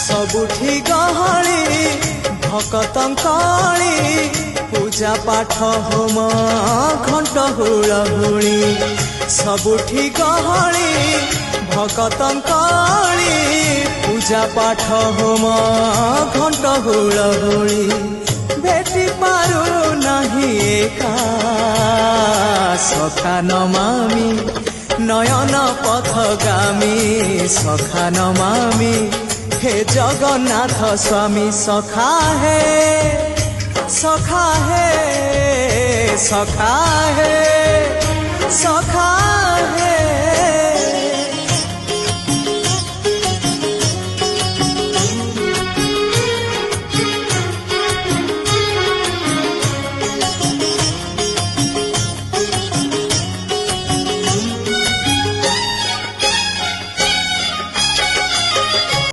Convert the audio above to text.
सबुठी गहली भकतंकली पूजा पाठ होम घंट हुलहुली सबुठी गहली भकतंकली पूजा पाठ होम घंट हुलहुली भेटी पारू नहीं एका सखा नमामि नयन पथगामी सखा नमामि हे जगन्नाथ स्वामी सखा है सखा है सखा है सखा है।